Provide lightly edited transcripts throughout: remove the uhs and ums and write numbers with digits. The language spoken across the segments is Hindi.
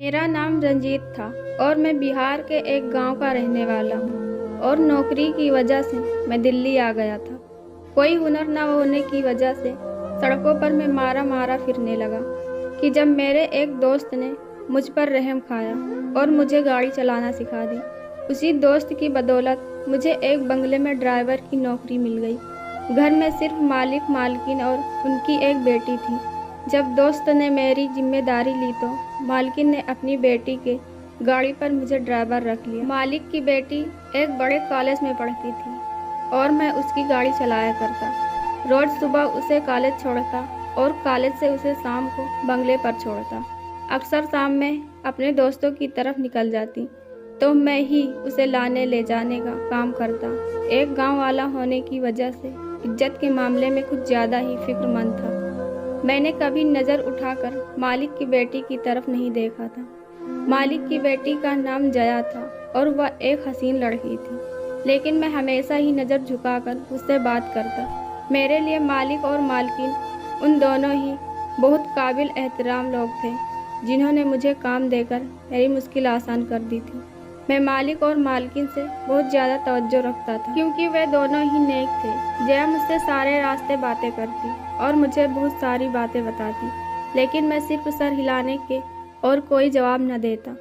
मेरा नाम रंजीत था और मैं बिहार के एक गांव का रहने वाला हूं और नौकरी की वजह से मैं दिल्ली आ गया था। कोई हुनर न होने की वजह से सड़कों पर मैं मारा मारा फिरने लगा कि जब मेरे एक दोस्त ने मुझ पर रहम खाया और मुझे गाड़ी चलाना सिखा दी। उसी दोस्त की बदौलत मुझे एक बंगले में ड्राइवर की नौकरी मिल गई। घर में सिर्फ मालिक मालकिन और उनकी एक बेटी थी। जब दोस्त ने मेरी जिम्मेदारी ली तो मालकिन ने अपनी बेटी के गाड़ी पर मुझे ड्राइवर रख लिया। मालिक की बेटी एक बड़े कॉलेज में पढ़ती थी और मैं उसकी गाड़ी चलाया करता। रोज सुबह उसे कॉलेज छोड़ता और कॉलेज से उसे शाम को बंगले पर छोड़ता। अक्सर शाम में अपने दोस्तों की तरफ निकल जाती तो मैं ही उसे लाने ले जाने का काम करता। एक गांव वाला होने की वजह से इज्जत के मामले में कुछ ज़्यादा ही फिक्रमंद था। मैंने कभी नज़र उठाकर मालिक की बेटी की तरफ नहीं देखा था। मालिक की बेटी का नाम जया था और वह एक हसीन लड़की थी, लेकिन मैं हमेशा ही नज़र झुकाकर उससे बात करता। मेरे लिए मालिक और मालकिन उन दोनों ही बहुत काबिल एहतराम लोग थे, जिन्होंने मुझे काम देकर मेरी मुश्किल आसान कर दी थी। मैं मालिक और मालकिन से बहुत ज़्यादा तवज्जो रखता था क्योंकि वे दोनों ही नेक थे। जया मुझसे सारे रास्ते बातें करती और मुझे बहुत सारी बातें बताती, लेकिन मैं सिर्फ सर हिलाने के और कोई जवाब न देता।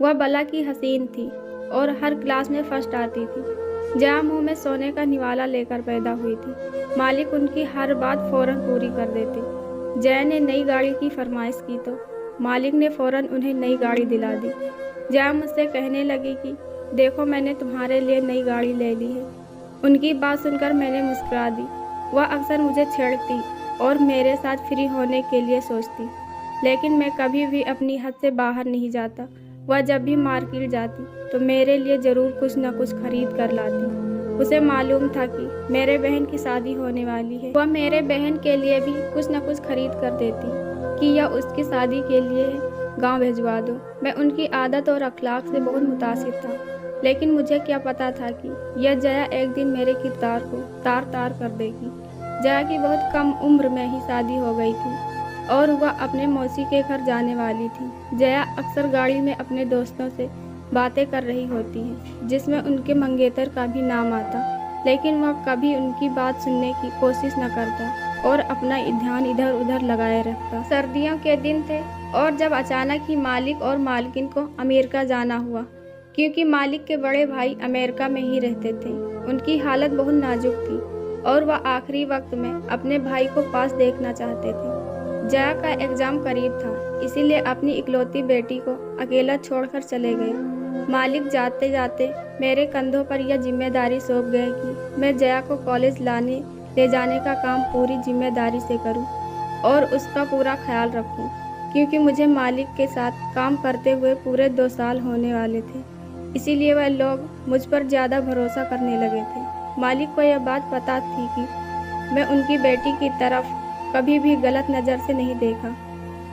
वह भला की हसीन थी और हर क्लास में फर्स्ट आती थी। जया मुँह में सोने का निवाला लेकर पैदा हुई थी। मालिक उनकी हर बात फ़ौरन पूरी कर देते। जया ने नई गाड़ी की फरमाइश की तो मालिक ने फ़ौरन उन्हें नई गाड़ी दिला दी। जया मुझसे कहने लगी कि देखो, मैंने तुम्हारे लिए नई गाड़ी ले ली है। उनकी बात सुनकर मैंने मुस्कुरा दी। वह अक्सर मुझे छेड़ती और मेरे साथ फ्री होने के लिए सोचती, लेकिन मैं कभी भी अपनी हद से बाहर नहीं जाता। वह जब भी मार्केट जाती तो मेरे लिए ज़रूर कुछ न कुछ खरीद कर लाती। उसे मालूम था कि मेरे बहन की शादी होने वाली है। वह मेरे बहन के लिए भी कुछ न कुछ खरीद कर देती कि यह उसकी शादी के लिए गांव भिजवा दो। मैं उनकी आदत और अखलाक से बहुत मुतासिर था, लेकिन मुझे क्या पता था कि यह जया एक दिन मेरे किरदार को तार तार कर देगी। जया की बहुत कम उम्र में ही शादी हो गई थी और वह अपने मौसी के घर जाने वाली थी। जया अक्सर गाड़ी में अपने दोस्तों से बातें कर रही होती है, जिसमें उनके मंगेतर का भी नाम आता, लेकिन वह कभी उनकी बात सुनने की कोशिश न करता और अपना ध्यान इधर उधर लगाए रखता। सर्दियों के दिन थे और जब अचानक ही मालिक और मालकिन को अमेरिका जाना हुआ, क्योंकि मालिक के बड़े भाई अमेरिका में ही रहते थे। उनकी हालत बहुत नाजुक थी और वह आखिरी वक्त में अपने भाई को पास देखना चाहते थे। जया का एग्ज़ाम करीब था, इसीलिए अपनी इकलौती बेटी को अकेला छोड़कर चले गए। मालिक जाते जाते मेरे कंधों पर यह जिम्मेदारी सौंप गए कि मैं जया को कॉलेज लाने ले जाने का काम पूरी जिम्मेदारी से करूं और उसका पूरा ख्याल रखूं, क्योंकि मुझे मालिक के साथ काम करते हुए पूरे 2 साल होने वाले थे। इसीलिए वह लोग मुझ पर ज़्यादा भरोसा करने लगे थे। मालिक को यह बात पता थी कि मैं उनकी बेटी की तरफ कभी भी गलत नज़र से नहीं देखा।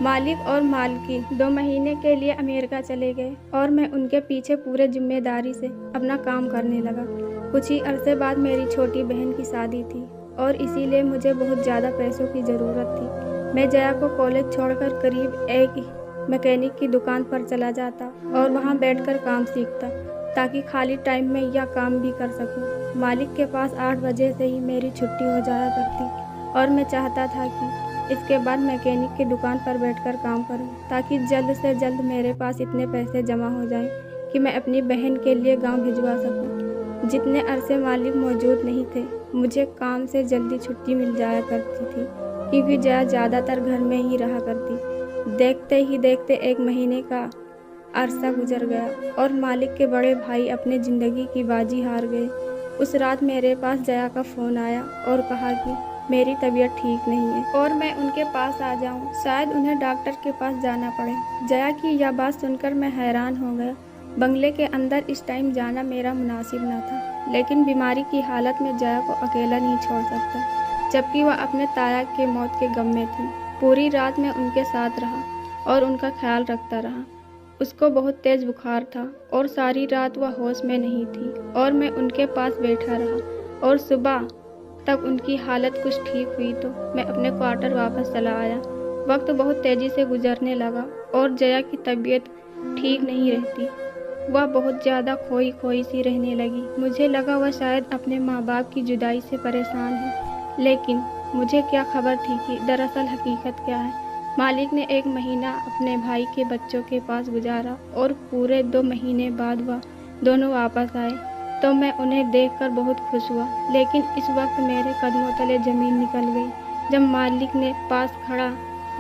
मालिक और मालकिन 2 महीने के लिए अमेरिका चले गए और मैं उनके पीछे पूरे जिम्मेदारी से अपना काम करने लगा। कुछ ही अरसे बाद मेरी छोटी बहन की शादी थी और इसीलिए मुझे बहुत ज़्यादा पैसों की ज़रूरत थी। मैं जया को कॉलेज छोड़कर करीब एक मैकेनिक की दुकान पर चला जाता और वहां बैठकर काम सीखता, ताकि खाली टाइम में यह काम भी कर सकूं। मालिक के पास 8 बजे से ही मेरी छुट्टी हो जाया करती और मैं चाहता था कि इसके बाद मैकेनिक की दुकान पर बैठकर काम करूं, ताकि जल्द से जल्द मेरे पास इतने पैसे जमा हो जाएं कि मैं अपनी बहन के लिए गाँव भिजवा सकूँ। जितने अरसे मालिक मौजूद नहीं थे, मुझे काम से जल्दी छुट्टी मिल जाया करती थी, क्योंकि जया ज़्यादातर घर में ही रहा करती। देखते ही देखते 1 महीने का अरसा गुजर गया और मालिक के बड़े भाई अपने ज़िंदगी की बाजी हार गए। उस रात मेरे पास जया का फ़ोन आया और कहा कि मेरी तबीयत ठीक नहीं है और मैं उनके पास आ जाऊं, शायद उन्हें डॉक्टर के पास जाना पड़े। जया की यह बात सुनकर मैं हैरान हो गया। बंगले के अंदर इस टाइम जाना मेरा मुनासिब न था, लेकिन बीमारी की हालत में जया को अकेला नहीं छोड़ सकता, जबकि वह अपने ताया के मौत के गम में थी। पूरी रात मैं उनके साथ रहा और उनका ख्याल रखता रहा। उसको बहुत तेज़ बुखार था और सारी रात वह होश में नहीं थी और मैं उनके पास बैठा रहा और सुबह तक उनकी हालत कुछ ठीक हुई तो मैं अपने क्वार्टर वापस चला आया। वक्त बहुत तेज़ी से गुजरने लगा और जया की तबीयत ठीक नहीं रहती। वह बहुत ज़्यादा खोई खोई सी रहने लगी। मुझे लगा वह शायद अपने माँ बाप की जुदाई से परेशान है, लेकिन मुझे क्या खबर थी कि दरअसल हकीकत क्या है। मालिक ने 1 महीना अपने भाई के बच्चों के पास गुजारा और पूरे 2 महीने बाद वह दोनों वापस आए, तो मैं उन्हें देखकर बहुत खुश हुआ। लेकिन इस वक्त मेरे कदमों तले ज़मीन निकल गई जब मालिक ने पास खड़ा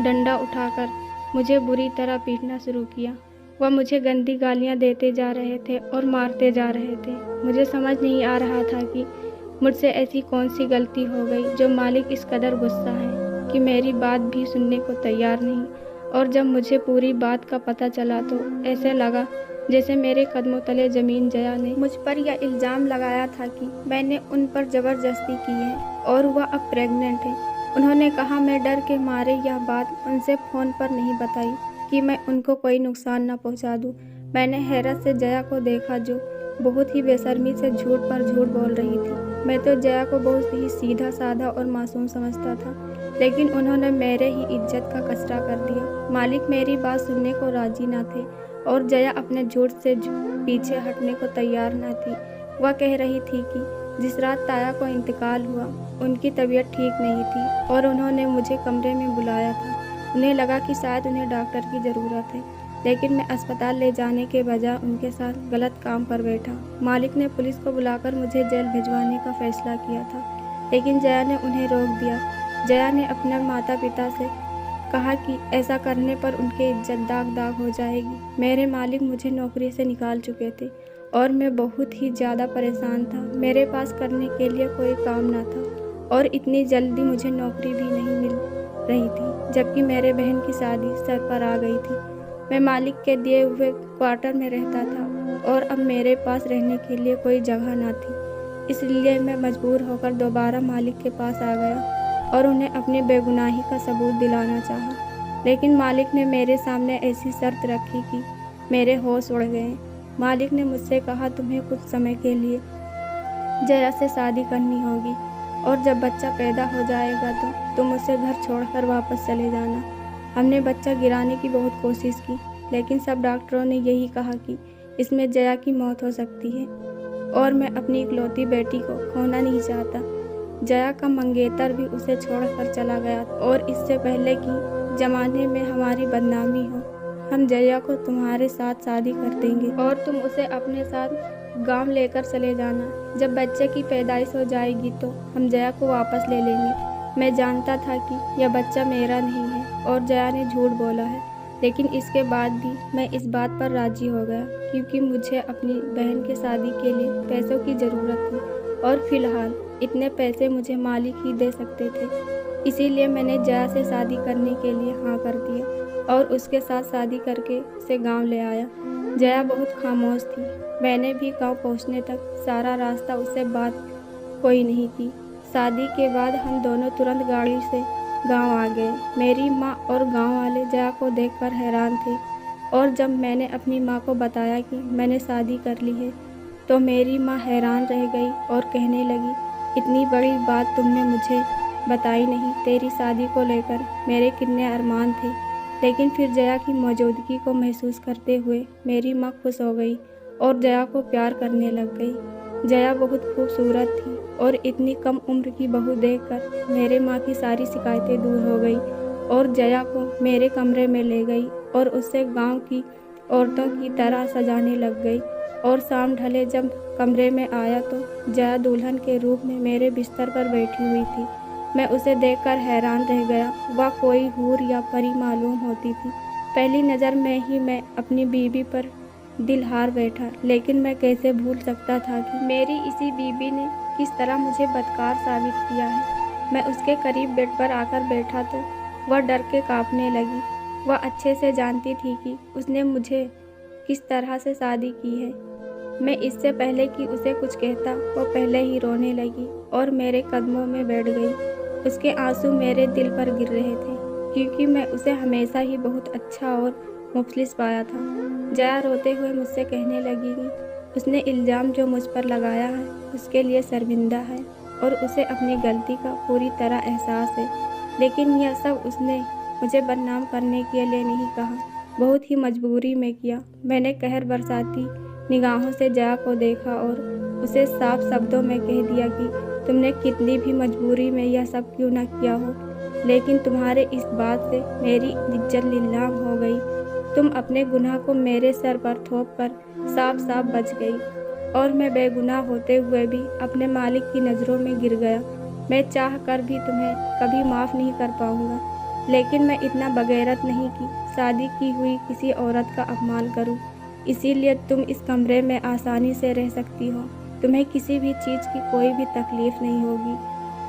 डंडा उठाकर मुझे बुरी तरह पीटना शुरू किया। वह मुझे गंदी गालियां देते जा रहे थे और मारते जा रहे थे। मुझे समझ नहीं आ रहा था कि मुझसे ऐसी कौन सी गलती हो गई जो मालिक इस कदर गुस्सा है कि मेरी बात भी सुनने को तैयार नहीं। और जब मुझे पूरी बात का पता चला तो ऐसे लगा जैसे मेरे कदमों तले ज़मीन जया ने मुझ पर यह इल्ज़ाम लगाया था कि मैंने उन पर ज़बरदस्ती की है और वह अब प्रेग्नेंट है। उन्होंने कहा मैं डर के मारे यह बात उनसे फ़ोन पर नहीं बताई कि मैं उनको कोई नुकसान न पहुंचा दूं। मैंने हैरत से जया को देखा जो बहुत ही बेशर्मी से झूठ पर झूठ बोल रही थी। मैं तो जया को बहुत ही सीधा साधा और मासूम समझता था, लेकिन उन्होंने मेरे ही इज्जत का कचरा कर दिया। मालिक मेरी बात सुनने को राजी न थे और जया अपने झूठ से पीछे हटने को तैयार न थी। वह कह रही थी कि जिस रात ताया को इंतकाल हुआ उनकी तबीयत ठीक नहीं थी और उन्होंने मुझे कमरे में बुलाया था। उन्हें लगा कि शायद उन्हें डॉक्टर की ज़रूरत है, लेकिन मैं अस्पताल ले जाने के बजाय उनके साथ गलत काम पर बैठा। मालिक ने पुलिस को बुलाकर मुझे जेल भिजवाने का फैसला किया था, लेकिन जया ने उन्हें रोक दिया। जया ने अपने माता पिता से कहा कि ऐसा करने पर उनकी इज्जत दाग दाग हो जाएगी। मेरे मालिक मुझे नौकरी से निकाल चुके थे और मैं बहुत ही ज़्यादा परेशान था। मेरे पास करने के लिए कोई काम ना था और इतनी जल्दी मुझे नौकरी भी नहीं मिल रही थी, जबकि मेरे बहन की शादी सर पर आ गई थी। मैं मालिक के दिए हुए क्वार्टर में रहता था और अब मेरे पास रहने के लिए कोई जगह ना थी। इसलिए मैं मजबूर होकर दोबारा मालिक के पास आ गया और उन्हें अपनी बेगुनाही का सबूत दिलाना चाहा। लेकिन मालिक ने मेरे सामने ऐसी शर्त रखी कि मेरे होश उड़ गए। मालिक ने मुझसे कहा तुम्हें कुछ समय के लिए जया से शादी करनी होगी और जब बच्चा पैदा हो जाएगा तो तुम उसे घर छोड़कर वापस चले जाना। हमने बच्चा गिराने की बहुत कोशिश की, लेकिन सब डॉक्टरों ने यही कहा कि इसमें जया की मौत हो सकती है और मैं अपनी इकलौती बेटी को खोना नहीं चाहता। जया का मंगेतर भी उसे छोड़कर चला गया और इससे पहले कि ज़माने में हमारी बदनामी हो, हम जया को तुम्हारे साथ शादी कर देंगे और तुम उसे अपने साथ गांव लेकर चले जाना। जब बच्चे की पैदाइश हो जाएगी तो हम जया को वापस ले लेंगे। मैं जानता था कि यह बच्चा मेरा नहीं है और जया ने झूठ बोला है, लेकिन इसके बाद भी मैं इस बात पर राजी हो गया क्योंकि मुझे अपनी बहन की शादी के लिए पैसों की ज़रूरत थी और फिलहाल इतने पैसे मुझे मालिक ही दे सकते थे। इसीलिए मैंने जया से शादी करने के लिए हाँ कर दिया और उसके साथ शादी करके उसे गांव ले आया। जया बहुत खामोश थी। मैंने भी गांव पहुंचने तक सारा रास्ता उससे बात कोई नहीं की। शादी के बाद हम दोनों तुरंत गाड़ी से गांव आ गए। मेरी माँ और गांव वाले जया को देखकर हैरान थे और जब मैंने अपनी माँ को बताया कि मैंने शादी कर ली है तो मेरी माँ हैरान रह गई और कहने लगी इतनी बड़ी बात तुमने मुझे बताई नहीं। तेरी शादी को लेकर मेरे कितने अरमान थे, लेकिन फिर जया की मौजूदगी को महसूस करते हुए मेरी माँ खुश हो गई और जया को प्यार करने लग गई। जया बहुत खूबसूरत थी और इतनी कम उम्र की बहू देखकर मेरे माँ की सारी शिकायतें दूर हो गई और जया को मेरे कमरे में ले गई और उससे गांव की औरतों की तरह सजाने लग गई। और शाम ढले जब कमरे में आया तो जया दुल्हन के रूप में मेरे बिस्तर पर बैठी हुई थी। मैं उसे देखकर हैरान रह गया। वह कोई हूर या परी मालूम होती थी। पहली नज़र में ही मैं अपनी बीवी पर दिल हार बैठा, लेकिन मैं कैसे भूल सकता था कि मेरी इसी बीवी ने किस तरह मुझे बदकार साबित किया है। मैं उसके करीब बेड पर आकर बैठा तो वह डर के कांपने लगी। वह अच्छे से जानती थी कि उसने मुझे किस तरह से शादी की है। मैं इससे पहले कि उसे कुछ कहता वो पहले ही रोने लगी और मेरे कदमों में बैठ गई। उसके आंसू मेरे दिल पर गिर रहे थे क्योंकि मैं उसे हमेशा ही बहुत अच्छा और मुफलिस पाया था। जया रोते हुए मुझसे कहने लगी कि उसने इल्ज़ाम जो मुझ पर लगाया है उसके लिए शर्मिंदा है और उसे अपनी गलती का पूरी तरह एहसास है, लेकिन यह सब उसने मुझे बदनाम करने के लिए नहीं कहा। बहुत ही मजबूरी में किया। मैंने कहर बरसाती निगाहों से जया को देखा और उसे साफ शब्दों में कह दिया कि तुमने कितनी भी मजबूरी में यह सब क्यों न किया हो, लेकिन तुम्हारे इस बात से मेरी इज्जत नीलाम हो गई। तुम अपने गुनाह को मेरे सर पर थोप कर साफ साफ बच गई और मैं बेगुनाह होते हुए भी अपने मालिक की नज़रों में गिर गया। मैं चाह कर भी तुम्हें कभी माफ़ नहीं कर पाऊँगा, लेकिन मैं इतना बगैरत नहीं कि शादी की हुई किसी औरत का अपमान करूं। इसीलिए तुम इस कमरे में आसानी से रह सकती हो। तुम्हें किसी भी चीज़ की कोई भी तकलीफ़ नहीं होगी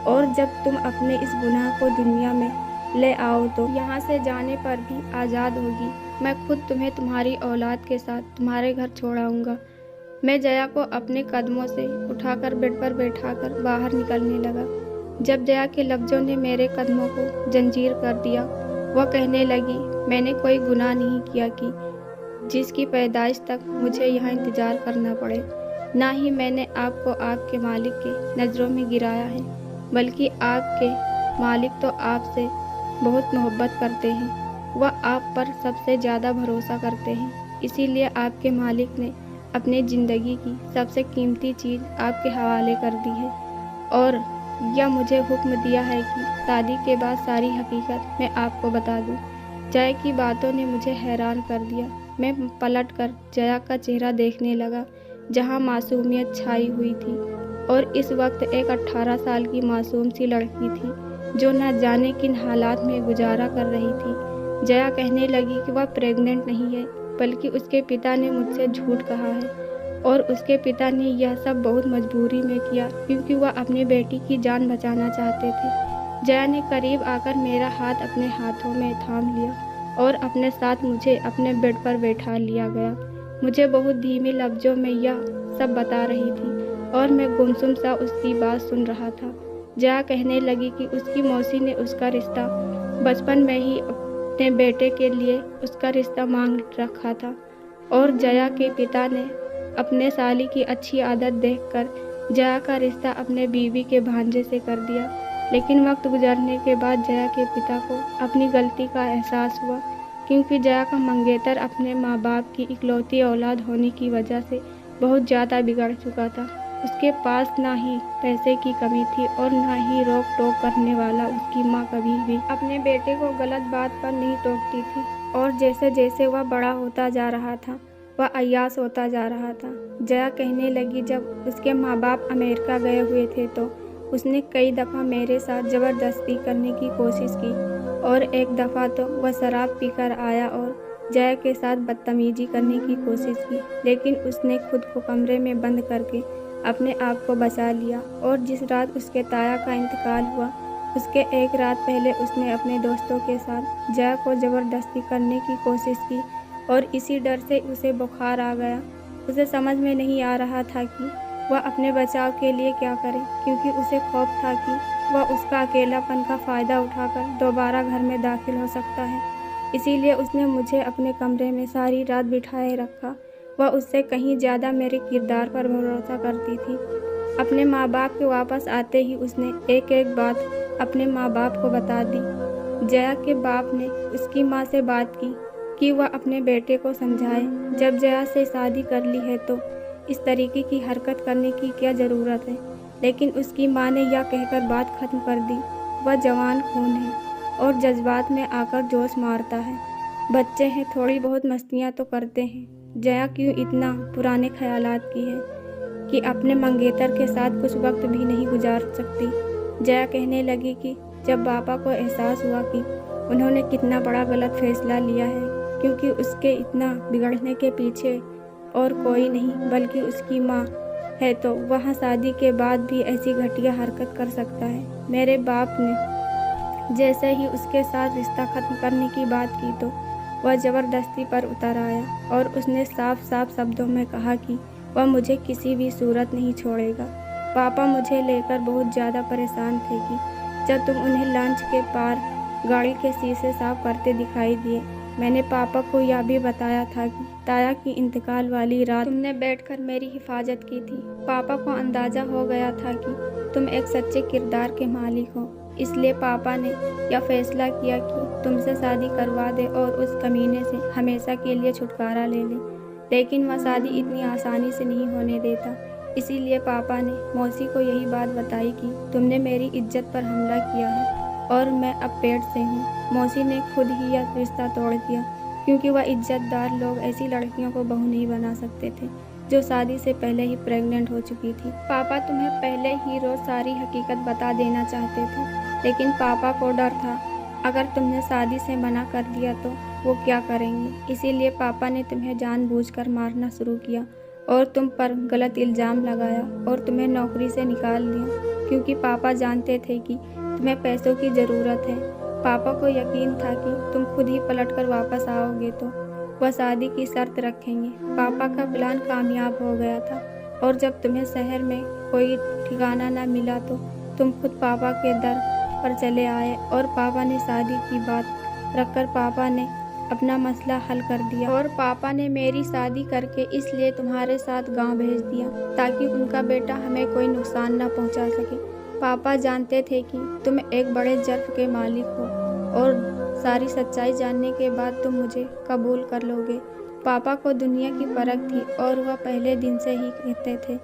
और जब तुम अपने इस गुनाह को दुनिया में ले आओ तो यहाँ से जाने पर भी आज़ाद होगी। मैं खुद तुम्हें तुम्हारी औलाद के साथ तुम्हारे घर छोड़ आऊँगा। मैं जया को अपने कदमों से उठाकर बेड पर बैठाकर बाहर निकलने लगा। जब जया के लफ्ज़ों ने मेरे कदमों को जंजीर कर दिया, वह कहने लगी, मैंने कोई गुनाह नहीं किया कि जिसकी पैदाइश तक मुझे यहाँ इंतज़ार करना पड़े। ना ही मैंने आपको आपके मालिक के नज़रों में गिराया है, बल्कि आपके मालिक तो आपसे बहुत मोहब्बत करते हैं। वह आप पर सबसे ज़्यादा भरोसा करते हैं। इसीलिए आपके मालिक ने अपनी ज़िंदगी की सबसे कीमती चीज़ आपके हवाले कर दी है और यह मुझे हुक्म दिया है कि शादी के बाद सारी हकीकत मैं आपको बता दूं। जया की बातों ने मुझे हैरान कर दिया। मैं पलटकर जया का चेहरा देखने लगा, जहां मासूमियत छाई हुई थी और इस वक्त एक 18 साल की मासूम सी लड़की थी जो न जाने किन हालात में गुजारा कर रही थी। जया कहने लगी कि वह प्रेग्नेंट नहीं है, बल्कि उसके पिता ने मुझसे झूठ कहा है और उसके पिता ने यह सब बहुत मजबूरी में किया क्योंकि वह अपनी बेटी की जान बचाना चाहते थे। जया ने करीब आकर मेरा हाथ अपने हाथों में थाम लिया और अपने साथ मुझे अपने बेड पर बैठा लिया गया। मुझे बहुत धीमे लफ्ज़ों में यह सब बता रही थी और मैं गुमसुम सा उसकी बात सुन रहा था। जया कहने लगी कि उसकी मौसी ने उसका रिश्ता बचपन में ही अपने बेटे के लिए उसका रिश्ता मांग रखा था और जया के पिता ने अपने साली की अच्छी आदत देखकर जया का रिश्ता अपने बीवी के भांजे से कर दिया। लेकिन वक्त गुजरने के बाद जया के पिता को अपनी गलती का एहसास हुआ क्योंकि जया का मंगेतर अपने माँ बाप की इकलौती औलाद होने की वजह से बहुत ज़्यादा बिगड़ चुका था। उसके पास ना ही पैसे की कमी थी और ना ही रोक टोक करने वाला। उसकी माँ कभी भी अपने बेटे को गलत बात पर नहीं टोकती थी और जैसे जैसे वह बड़ा होता जा रहा था वह अय्यास होता जा रहा था। जया कहने लगी, जब उसके माँ बाप अमेरिका गए हुए थे तो उसने कई दफ़ा मेरे साथ ज़बरदस्ती करने की कोशिश की और एक दफ़ा तो वह शराब पीकर आया और जया के साथ बदतमीजी करने की कोशिश की, लेकिन उसने खुद को कमरे में बंद करके अपने आप को बचा लिया। और जिस रात उसके ताया का इंतकाल हुआ उसके एक रात पहले उसने अपने दोस्तों के साथ जया को ज़बरदस्ती करने की कोशिश की और इसी डर से उसे बुखार आ गया। उसे समझ में नहीं आ रहा था कि वह अपने बचाव के लिए क्या करे, क्योंकि उसे खौफ था कि वह उसका अकेलापन का फ़ायदा उठाकर दोबारा घर में दाखिल हो सकता है। इसीलिए उसने मुझे अपने कमरे में सारी रात बिठाए रखा। वह उससे कहीं ज़्यादा मेरे किरदार पर भरोसा करती थी। अपने माँ बाप के वापस आते ही उसने एक एक बात अपने माँ बाप को बता दी। जया के बाप ने उसकी माँ से बात की कि वह अपने बेटे को समझाए, जब जया से शादी कर ली है तो इस तरीके की हरकत करने की क्या ज़रूरत है। लेकिन उसकी माँ ने यह कहकर बात ख़त्म कर दी, वह जवान खून है और जज्बात में आकर जोश मारता है। बच्चे हैं, थोड़ी बहुत मस्तियाँ तो करते हैं। जया क्यों इतना पुराने ख्यालात की है कि अपने मंगेतर के साथ कुछ वक्त भी नहीं गुजार सकती। जया कहने लगी कि जब पापा को एहसास हुआ कि उन्होंने कितना बड़ा गलत फैसला लिया है, क्योंकि उसके इतना बिगड़ने के पीछे और कोई नहीं बल्कि उसकी माँ है, तो वह शादी के बाद भी ऐसी घटिया हरकत कर सकता है। मेरे बाप ने जैसे ही उसके साथ रिश्ता ख़त्म करने की बात की तो वह ज़बरदस्ती पर उतर आया और उसने साफ साफ शब्दों में कहा कि वह मुझे किसी भी सूरत नहीं छोड़ेगा। पापा मुझे लेकर बहुत ज़्यादा परेशान थे कि जब तुम उन्हें लंच के पार गाड़ी के शीशे साफ करते दिखाई दिए। मैंने पापा को यह भी बताया था कि ताया की इंतकाल वाली रात तुमने बैठकर मेरी हिफाजत की थी। पापा को अंदाज़ा हो गया था कि तुम एक सच्चे किरदार के मालिक हो इसलिए पापा ने यह फैसला किया कि तुमसे शादी करवा दे और उस कमीने से हमेशा के लिए छुटकारा ले ले। लेकिन वह शादी इतनी आसानी से नहीं होने देता। इसीलिए पापा ने मौसी को यही बात बताई कि तुमने मेरी इज्जत पर हमला किया है और मैं अब पेट से हूँ। मौसी ने खुद ही यह रिश्ता तोड़ दिया, क्योंकि वह इज्जतदार लोग ऐसी लड़कियों को बहू नहीं बना सकते थे जो शादी से पहले ही प्रेग्नेंट हो चुकी थी। पापा तुम्हें पहले ही रोज सारी हकीकत बता देना चाहते थे, लेकिन पापा को डर था अगर तुमने शादी से मना कर दिया तो वो क्या करेंगे। इसीलिए पापा ने तुम्हें जानबूझकर मारना शुरू किया और तुम पर गलत इल्ज़ाम लगाया और तुम्हें नौकरी से निकाल दिया, क्योंकि पापा जानते थे कि तुम्हें पैसों की ज़रूरत है। पापा को यकीन था कि तुम खुद ही पलटकर वापस आओगे तो वह शादी की शर्त रखेंगे। पापा का प्लान कामयाब हो गया था और जब तुम्हें शहर में कोई ठिकाना न मिला तो तुम खुद पापा के दर पर चले आए और पापा ने शादी की बात रखकर पापा ने अपना मसला हल कर दिया। और पापा ने मेरी शादी करके इसलिए तुम्हारे साथ गांव भेज दिया ताकि उनका बेटा हमें कोई नुकसान न पहुंचा सके। पापा जानते थे कि तुम एक बड़े जर्फ के मालिक हो और सारी सच्चाई जानने के बाद तुम मुझे कबूल कर लोगे। पापा को दुनिया की परख थी और वह पहले दिन से ही कहते थे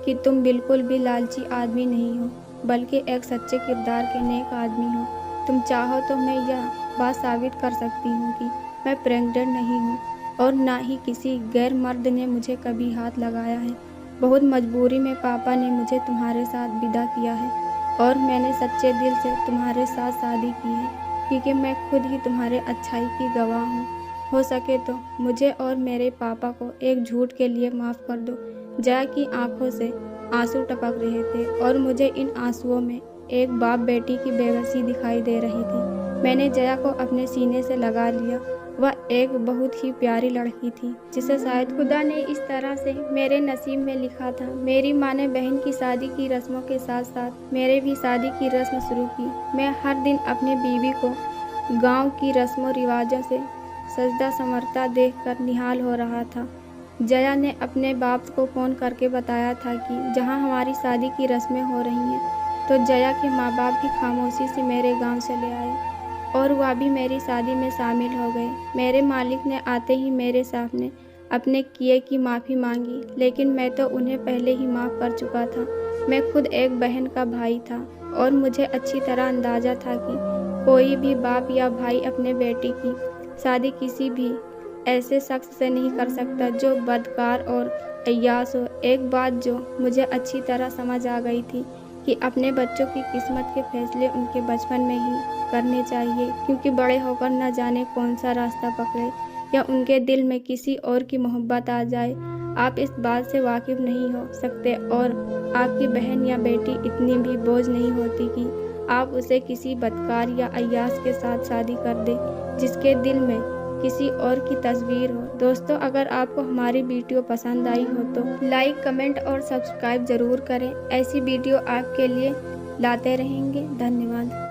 कि तुम बिल्कुल भी लालची आदमी नहीं हो, बल्कि एक सच्चे किरदार के नेक आदमी हो। तुम चाहो तो मैं यह बात साबित कर सकती हूँ कि मैं प्रेग्नेंट नहीं हूँ और ना ही किसी गैर मर्द ने मुझे कभी हाथ लगाया है। बहुत मजबूरी में पापा ने मुझे तुम्हारे साथ विदा किया है और मैंने सच्चे दिल से तुम्हारे साथ शादी की है, क्योंकि मैं खुद ही तुम्हारे अच्छाई की गवाह हूँ। हो सके तो मुझे और मेरे पापा को एक झूठ के लिए माफ़ कर दो। जया की आंखों से आंसू टपक रहे थे और मुझे इन आंसुओं में एक बाप बेटी की बेबसी दिखाई दे रही थी। मैंने जया को अपने सीने से लगा लिया। वह एक बहुत ही प्यारी लड़की थी जिसे शायद खुदा ने इस तरह से मेरे नसीब में लिखा था। मेरी माँ ने बहन की शादी की रस्मों के साथ साथ मेरे भी शादी की रस्म शुरू की। मैं हर दिन अपनी बीवी को गांव की रस्मों रिवाजों से सजदा संवरता देखकर निहाल हो रहा था। जया ने अपने बाप को फ़ोन करके बताया था कि जहां हमारी शादी की रस्में हो रही हैं, तो जया के माँ बाप भी खामोशी से मेरे गांव चले आए और वह भी मेरी शादी में शामिल हो गए। मेरे मालिक ने आते ही मेरे सामने अपने किए की माफ़ी मांगी, लेकिन मैं तो उन्हें पहले ही माफ़ कर चुका था। मैं खुद एक बहन का भाई था और मुझे अच्छी तरह अंदाज़ा था कि कोई भी बाप या भाई अपने बेटी की शादी किसी भी ऐसे शख्स से नहीं कर सकता जो बदकार और अय्यास हो। एक बात जो मुझे अच्छी तरह समझ आ गई थी कि अपने बच्चों की किस्मत के फैसले उनके बचपन में ही करने चाहिए, क्योंकि बड़े होकर न जाने कौन सा रास्ता पकड़े या उनके दिल में किसी और की मोहब्बत आ जाए। आप इस बात से वाकिफ़ नहीं हो सकते और आपकी बहन या बेटी इतनी भी बोझ नहीं होती कि आप उसे किसी बदकार या अय्यास के साथ शादी कर दें जिसके दिल में किसी और की तस्वीर हो। दोस्तों, अगर आपको हमारी वीडियो पसंद आई हो तो लाइक, कमेंट और सब्सक्राइब ज़रूर करें। ऐसी वीडियो आपके लिए लाते रहेंगे। धन्यवाद।